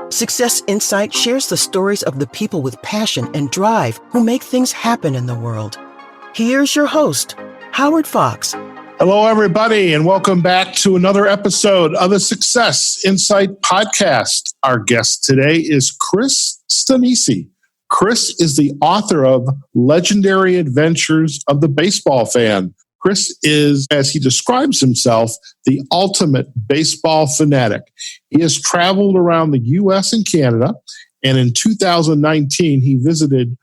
Success Insight shares the stories of the people with passion and drive who make things happen in the world. Here's your host, Howard Fox. Hello, everybody, and welcome back to another episode of the Success Insight podcast. Our guest today is Chris Stanisci. Chris is the author of Legendary Adventures of the Baseball Fan. Chris is, as he describes himself, the ultimate baseball fanatic. He has traveled around the U.S. and Canada, and in 2019, he visited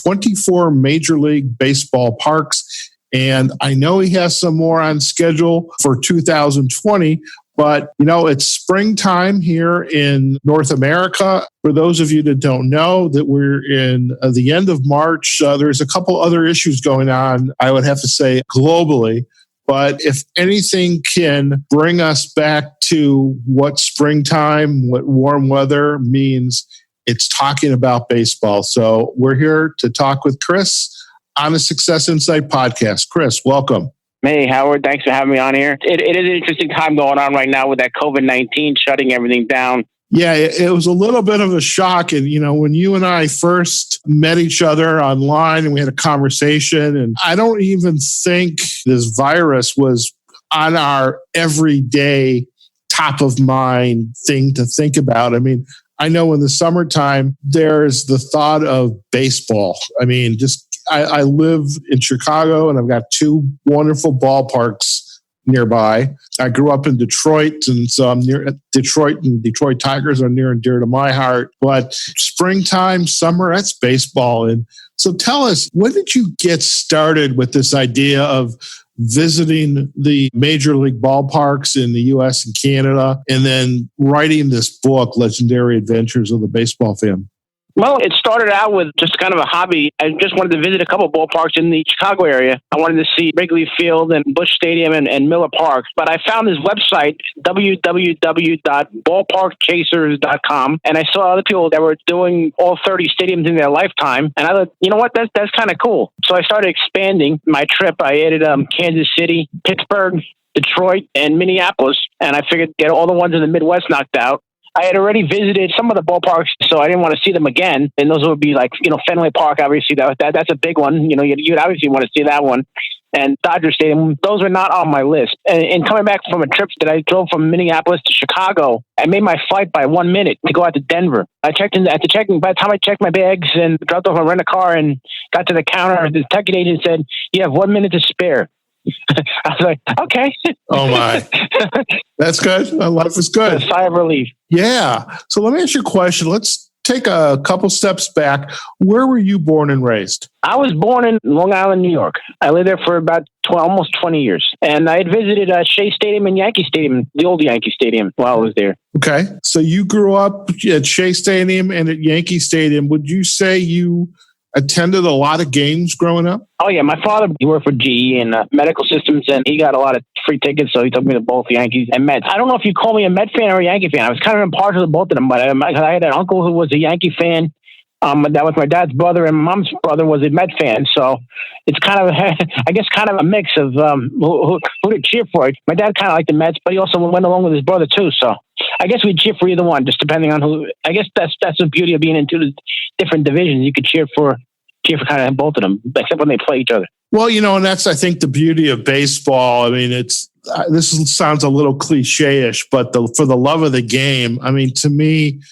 24 Major League Baseball parks. And I know he has some more on schedule for 2020, but it's springtime here in North America. For those of you that don't know, that we're in the end of March. There's a couple other issues going on, I would have to say, globally. But if anything can bring us back to what springtime, what warm weather means, it's talking about baseball. So we're here to talk with Chris on the Success Insight podcast. Chris, welcome. Hey, Howard. Thanks for having me on here. It is an interesting time going on right now with that COVID-19 shutting everything down. Yeah, it was a little bit of a shock. And, when you and I first met each other online and we had a conversation, and I don't even think this virus was on our everyday top of mind thing to think about. I mean, I know in the summertime, there's the thought of baseball. I mean, I live in Chicago and I've got two wonderful ballparks nearby. I grew up in Detroit, and so I'm near Detroit, and Detroit Tigers are near and dear to my heart. But springtime, summer, that's baseball. And so tell us, when did you get started with this idea of visiting the major league ballparks in the U.S. and Canada, and then writing this book, Legendary Adventures of the Baseball Fan? Well, it started out with just kind of a hobby. I just wanted to visit a couple of ballparks in the Chicago area. I wanted to see Wrigley Field and Busch Stadium and Miller Park. But I found this website, www.ballparkchasers.com, and I saw other people that were doing all 30 stadiums in their lifetime. And I thought, you know what, that's kind of cool. So I started expanding my trip. I added Kansas City, Pittsburgh, Detroit, and Minneapolis. And I figured get all the ones in the Midwest knocked out. I had already visited some of the ballparks, so I didn't want to see them again. And those would be like, Fenway Park, obviously, that's a big one. You'd obviously want to see that one. And Dodger Stadium, those are not on my list. And coming back from a trip that I drove from Minneapolis to Chicago, I made my flight by 1 minute to go out to Denver. I checked in at the check-in. By the time I checked my bags and dropped off my rent-a-car and got to the counter, the ticket agent said, "You have 1 minute to spare." I was like, okay. Oh, my. That's good. Life is good. A sigh of relief. Yeah. So let me ask you a question. Let's take a couple steps back. Where were you born and raised? I was born in Long Island, New York. I lived there for about almost 20 years. And I had visited Shea Stadium and Yankee Stadium, the old Yankee Stadium, while I was there. Okay. So you grew up at Shea Stadium and at Yankee Stadium. Would you say you attended a lot of games growing up? Oh, yeah. My father, he worked for GE and medical systems, and he got a lot of free tickets, so he took me to both Yankees and Mets. I don't know if you call me a Met fan or a Yankee fan. I was kind of impartial to both of them, but I had an uncle who was a Yankee fan. That was my dad's brother, and my mom's brother was a Met fan. So it's kind of, I guess, kind of a mix of who to cheer for. My dad kind of liked the Mets, but he also went along with his brother, too. So I guess we'd cheer for either one, just depending on who. I guess that's the beauty of being in two different divisions. You could cheer for kind of both of them, except when they play each other. Well, and that's, I think, the beauty of baseball. I mean, this sounds a little cliche-ish, but for the love of the game, I mean, to me,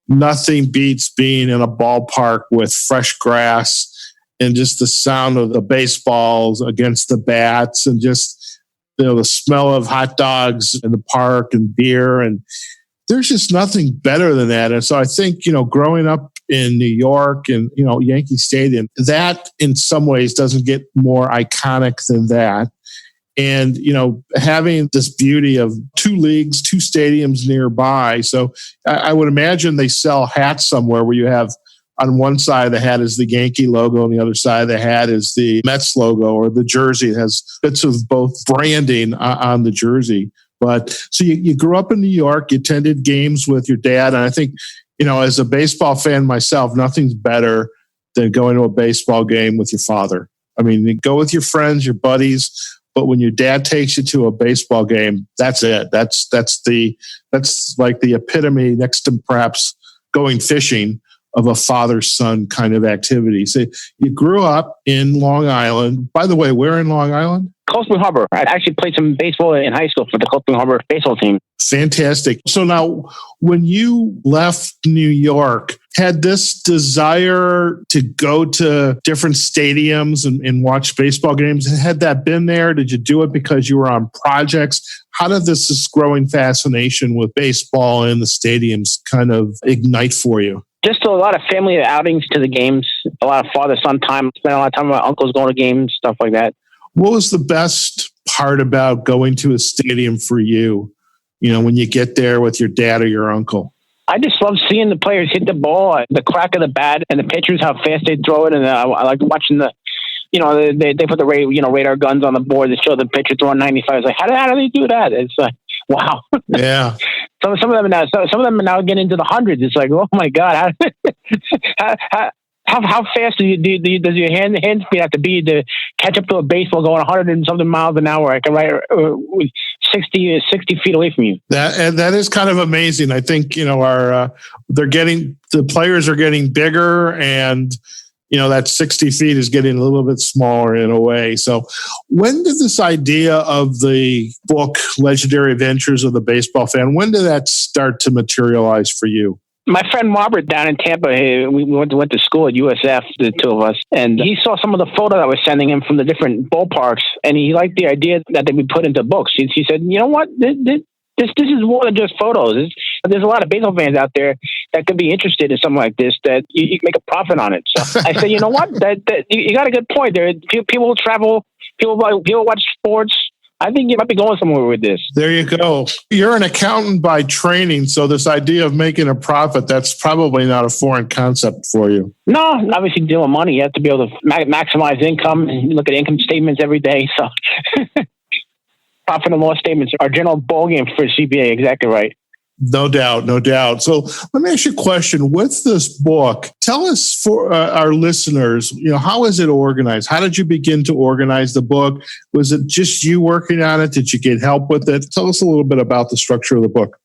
nothing beats being in a ballpark with fresh grass and just the sound of the baseballs against the bats, and just, the smell of hot dogs in the park and beer. And there's just nothing better than that. And so I think, growing up in New York and, Yankee Stadium, that in some ways doesn't get more iconic than that. And, having this beauty of two leagues, two stadiums nearby. So I would imagine they sell hats somewhere where you have on one side of the hat is the Yankee logo, and the other side of the hat is the Mets logo, or the jersey. It has bits of both branding on the jersey. But so you grew up in New York, you attended games with your dad. And I think, as a baseball fan myself, nothing's better than going to a baseball game with your father. I mean, you go with your friends, your buddies, but when your dad takes you to a baseball game, that's it. That's like the epitome, next to perhaps going fishing of a father-son kind of activity. So you grew up in Long Island. By the way, where in Long Island? Cold Spring Harbor. I actually played some baseball in high school for the Cold Spring Harbor baseball team. Fantastic. So now, when you left New York, had this desire to go to different stadiums and watch baseball games, had that been there? Did you do it because you were on projects? How did this growing fascination with baseball and the stadiums kind of ignite for you? Just a lot of family outings to the games, a lot of father-son time. Spent a lot of time with my uncles going to games, stuff like that. What was the best part about going to a stadium for you? When you get there with your dad or your uncle? I just love seeing the players hit the ball, the crack of the bat, and the pitchers, how fast they throw it. And I like watching they put the radar guns on the board that show the pitcher throwing 95. It's like, how do they do that? It's like, wow. Yeah. Some of them are now getting into the hundreds. It's like, oh my God, how fast does your hand speed have to be to catch up to a baseball going 100 and something miles an hour? I can ride 60 feet away from you. That is kind of amazing. I think the players are getting bigger, and that 60 feet is getting a little bit smaller in a way. So when did this idea of the book, Legendary Adventures of the Baseball Fan, when did that start to materialize for you? My friend Robert down in Tampa, we went to school at USF, the two of us, and he saw some of the photos I was sending him from the different ballparks, and he liked the idea that they be put into books. He said, you know what, this is more than just photos. There's a lot of baseball fans out there that could be interested in something like this, that you can make a profit on it. So I said, you know what, that you got a good point. There, people travel, people watch sports. I think you might be going somewhere with this. There you go. You're an accountant by training, so this idea of making a profit, that's probably not a foreign concept for you. No, obviously dealing with money, you have to be able to maximize income and look at income statements every day. So profit and loss statements are general ballgame for CPA. Exactly right. No doubt, no doubt. So let me ask you a question. With this book, tell us for our listeners, how is it organized? How did you begin to organize the book? Was it just you working on it? Did you get help with it? Tell us a little bit about the structure of the book.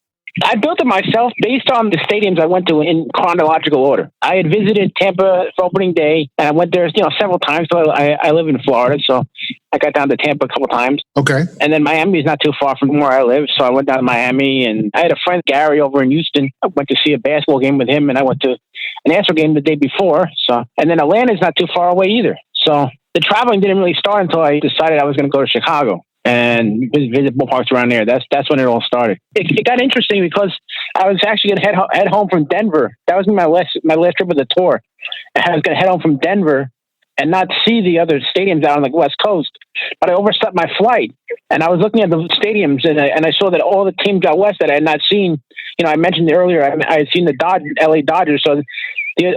I built it myself based on the stadiums I went to in chronological order. I had visited Tampa for opening day, and I went there, several times. So I live in Florida, so I got down to Tampa a couple times. Okay. And then Miami is not too far from where I live, so I went down to Miami, and I had a friend, Gary, over in Houston. I went to see a basketball game with him, and I went to an Astro game the day before. So, and then Atlanta is not too far away either. So the traveling didn't really start until I decided I was going to go to Chicago and visit ballparks around there. That's when it all started. It got interesting because I was actually going to head home from Denver. That was my last trip of the tour. I was going to head home from Denver and not see the other stadiums out on the West Coast. But I overslept my flight, and I was looking at the stadiums, and I saw that all the teams out west that I had not seen. I mentioned earlier I had seen the LA Dodgers, so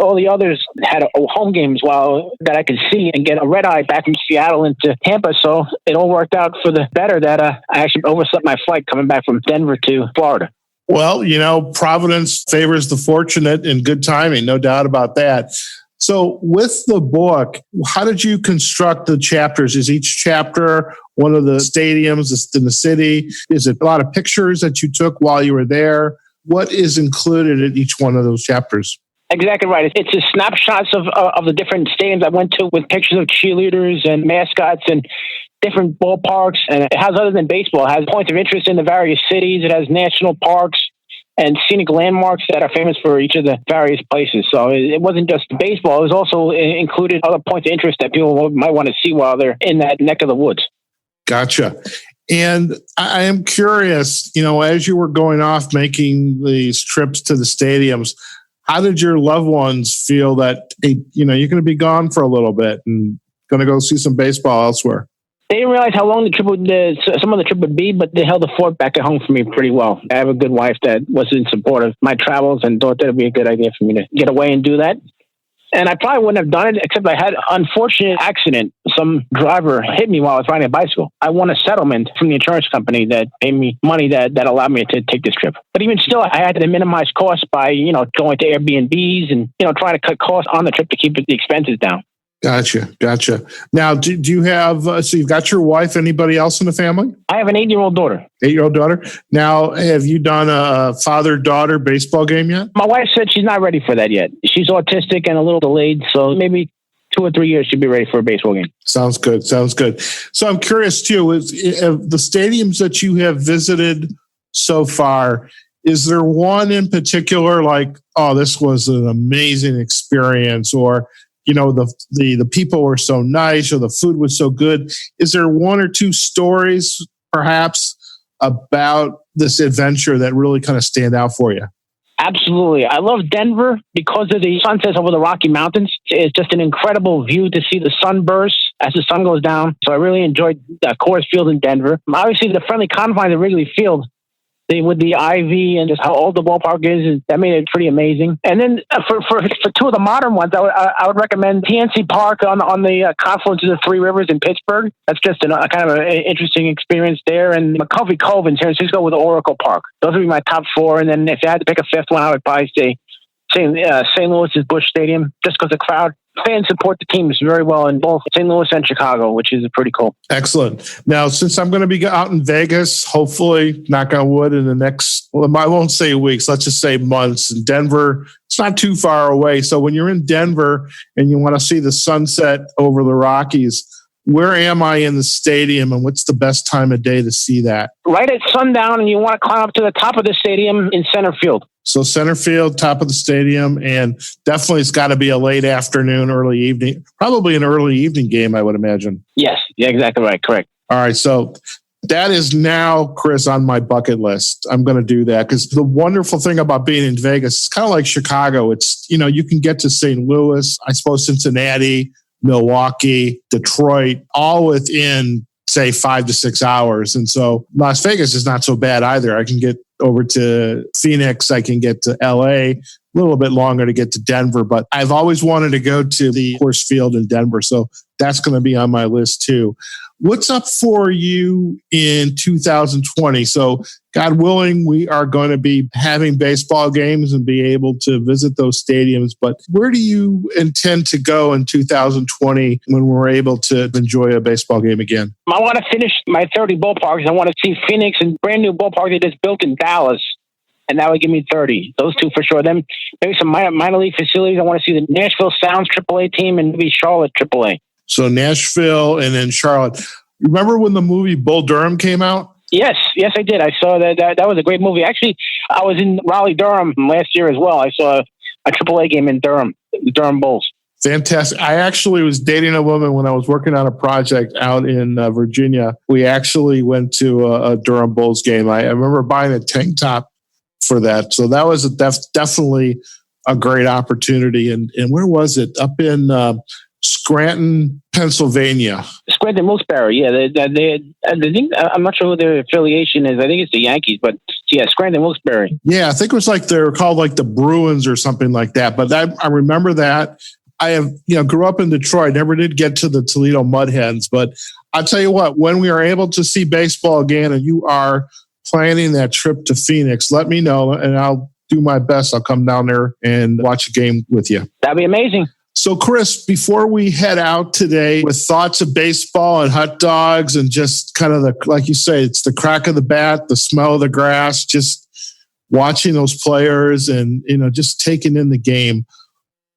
all the others had home games that I could see and get a red eye back from Seattle into Tampa. So it all worked out for the better that I actually overslept my flight coming back from Denver to Florida. Well, Providence favors the fortunate and good timing, no doubt about that. So with the book, how did you construct the chapters? Is each chapter one of the stadiums in the city? Is it a lot of pictures that you took while you were there? What is included in each one of those chapters? Exactly right. It's just snapshots of the different stadiums I went to with pictures of cheerleaders and mascots and different ballparks. And it has, other than baseball, it has points of interest in the various cities. It has national parks and scenic landmarks that are famous for each of the various places. So it wasn't just baseball. It was also included other points of interest that people might want to see while they're in that neck of the woods. Gotcha. And I am curious, as you were going off making these trips to the stadiums, how did your loved ones feel that, you're going to be gone for a little bit and going to go see some baseball elsewhere? They didn't realize how long some of the trip would be, but they held the fort back at home for me pretty well. I have a good wife that was in support of my travels and thought that would be a good idea for me to get away and do that. And I probably wouldn't have done it, except I had an unfortunate accident. Some driver hit me while I was riding a bicycle. I won a settlement from the insurance company that paid me money that allowed me to take this trip. But even still, I had to minimize costs by, going to Airbnbs and, trying to cut costs on the trip to keep the expenses down. Gotcha. Now, do you have, so you've got your wife, anybody else in the family? I have an 8-year-old daughter. 8-year-old daughter. Now, have you done a father-daughter baseball game yet? My wife said she's not ready for that yet. She's autistic and a little delayed, so maybe 2 or 3 years she'll be ready for a baseball game. Sounds good. So I'm curious too, is the stadiums that you have visited so far, is there one in particular like, oh, this was an amazing experience, or the people were so nice, or the food was so good? Is there 1 or 2 stories perhaps about this adventure that really kind of stand out for you? Absolutely. I love Denver because of the sunsets over the Rocky Mountains. It's just an incredible view to see the sunburst as the sun goes down. So I really enjoyed Coors Field in Denver. Obviously, the friendly confines of Wrigley Field, with the ivy and just how old the ballpark is, that made it pretty amazing. And then for 2 of the modern ones, I would recommend PNC Park on the confluence of the 3 rivers in Pittsburgh. That's just a kind of an interesting experience there. And McCovey Cove in San Francisco with Oracle Park. Those would be my top 4. And then if I had to pick a 5th one, I would probably say St. Louis's Busch Stadium, just because the crowd, fans support the teams very well in both St. Louis and Chicago, which is pretty cool. Excellent. Now, since I'm going to be out in Vegas, hopefully, knock on wood, in the next, well, I won't say weeks, let's just say months. In Denver, it's not too far away. So when you're in Denver and you want to see the sunset over the Rockies, where am I in the stadium, and what's the best time of day to see that? Right at sundown, and you want to climb up to the top of the stadium in center field. So center field, top of the stadium, and definitely it's got to be a late afternoon, early evening, probably an early evening game, I would imagine. Yes, yeah, exactly right. Correct. All right. So that is now, Chris, on my bucket list. I'm going to do that because the wonderful thing about being in Vegas, it's kind of like Chicago. It's, you can get to St. Louis, I suppose Cincinnati, Milwaukee, Detroit, all within, say, 5 to 6 hours. And so Las Vegas is not so bad either. I can get over to Phoenix. I can get to LA, a little bit longer to get to Denver, but I've always wanted to go to the Coors Field in Denver. So that's going to be on my list too. What's up for you in 2020? So God willing, we are going to be having baseball games and be able to visit those stadiums. But where do you intend to go in 2020 when we're able to enjoy a baseball game again? I want to finish my 30 ballparks. I want to see Phoenix and brand new ballpark they just built in Dallas. And that would give me 30. Those 2 for sure. Then maybe some minor league facilities. I want to see the Nashville Sounds AAA team and maybe Charlotte AAA. So Nashville and then Charlotte. Remember when the movie Bull Durham came out? Yes, I did. I saw that. That was a great movie. Actually, I was in Raleigh-Durham last year as well. I saw a AAA game in Durham, the Durham Bulls. Fantastic. I actually was dating a woman when I was working on a project out in Virginia. We actually went to a Durham Bulls game. I remember buying a tank top for that. So that was definitely a great opportunity. And where was it? Up in Scranton, Pennsylvania. Scranton Wilkes-Barre, yeah. They think, I'm not sure who their affiliation is. I think it's the Yankees, but yeah, Scranton Wilkes-Barre. Yeah, I think it was like they're called like the Bruins or something like that. But I remember that. I have, grew up in Detroit, never did get to the Toledo Mudhens. But I'll tell you what, when we are able to see baseball again and you are planning that trip to Phoenix, let me know and I'll do my best. I'll come down there and watch a game with you. That'd be amazing. So, Chris, before we head out today with thoughts of baseball and hot dogs and just kind of like you say, it's the crack of the bat, the smell of the grass, just watching those players and, just taking in the game.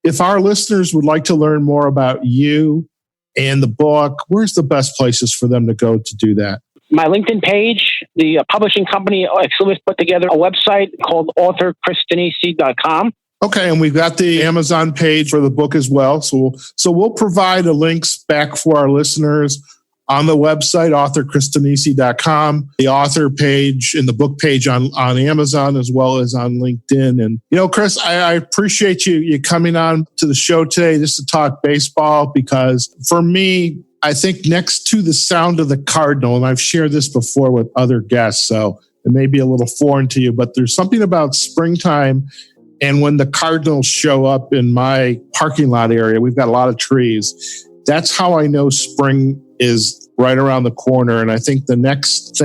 If our listeners would like to learn more about you and the book, where's the best places for them to go to do that? My LinkedIn page, the publishing company, Exlibris put together a website called authorstanisci.com. Okay, and we've got the Amazon page for the book as well. So we'll provide the links back for our listeners on the website, authorstanisci.com, the author page and the book page on Amazon as well as on LinkedIn. And, Chris, I appreciate you coming on to the show today just to talk baseball because for me, I think next to the sound of the Cardinal, and I've shared this before with other guests, so it may be a little foreign to you, but there's something about springtime. And when the Cardinals show up in my parking lot area, we've got a lot of trees. that's how I know spring is right around the corner. And I think the next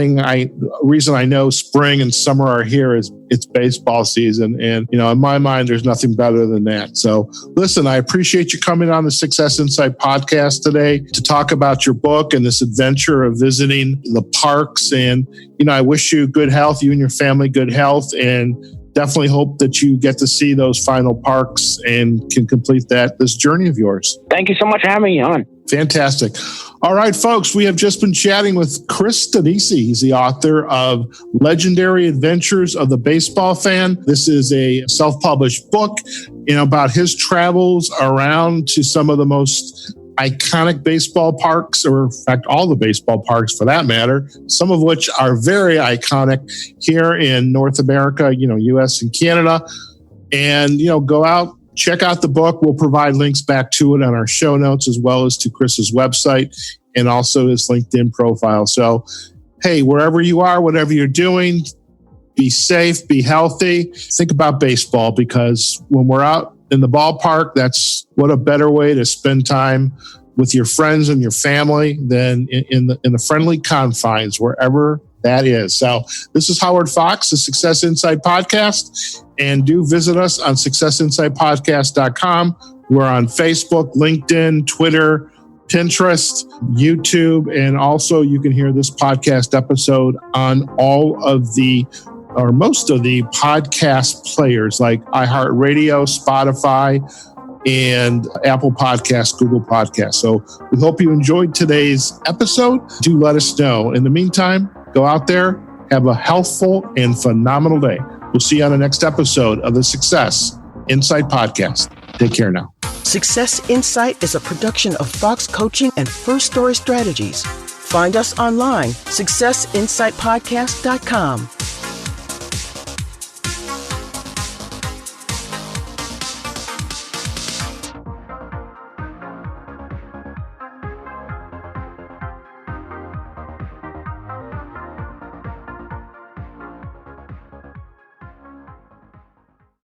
reason I know spring and summer are here is it's baseball season. And, in my mind, there's nothing better than that. So listen, I appreciate you coming on the Success Insight podcast today to talk about your book and this adventure of visiting the parks. And, I wish you good health, you and your family good health, and definitely hope that you get to see those final parks and can complete this journey of yours. Thank you so much for having me on. Fantastic. All right, folks, we have just been chatting with Chris Stanisci. He's the author of Legendary Adventures of the Baseball Fan. This is a self-published book, about his travels around to some of the most iconic baseball parks, or in fact, all the baseball parks for that matter, some of which are very iconic here in North America, US and Canada. And, go out, check out the book. We'll provide links back to it on our show notes, as well as to Chris's website and also his LinkedIn profile. So, hey, wherever you are, whatever you're doing, be safe, be healthy. Think about baseball, because when we're out in the ballpark, that's what a better way to spend time with your friends and your family than in the friendly confines, wherever that is. So this is Howard Fox, the Success Insight Podcast, and do visit us on successinsightpodcast.com. We're on Facebook, LinkedIn, Twitter, Pinterest, YouTube, and also you can hear this podcast episode on all of the or most of the podcast players like iHeartRadio, Spotify, and Apple Podcasts, Google Podcasts. So we hope you enjoyed today's episode. Do let us know. In the meantime, go out there, have a healthful and phenomenal day. We'll see you on the next episode of the Success Insight Podcast. Take care now. Success Insight is a production of Fox Coaching and First Story Strategies. Find us online, successinsightpodcast.com.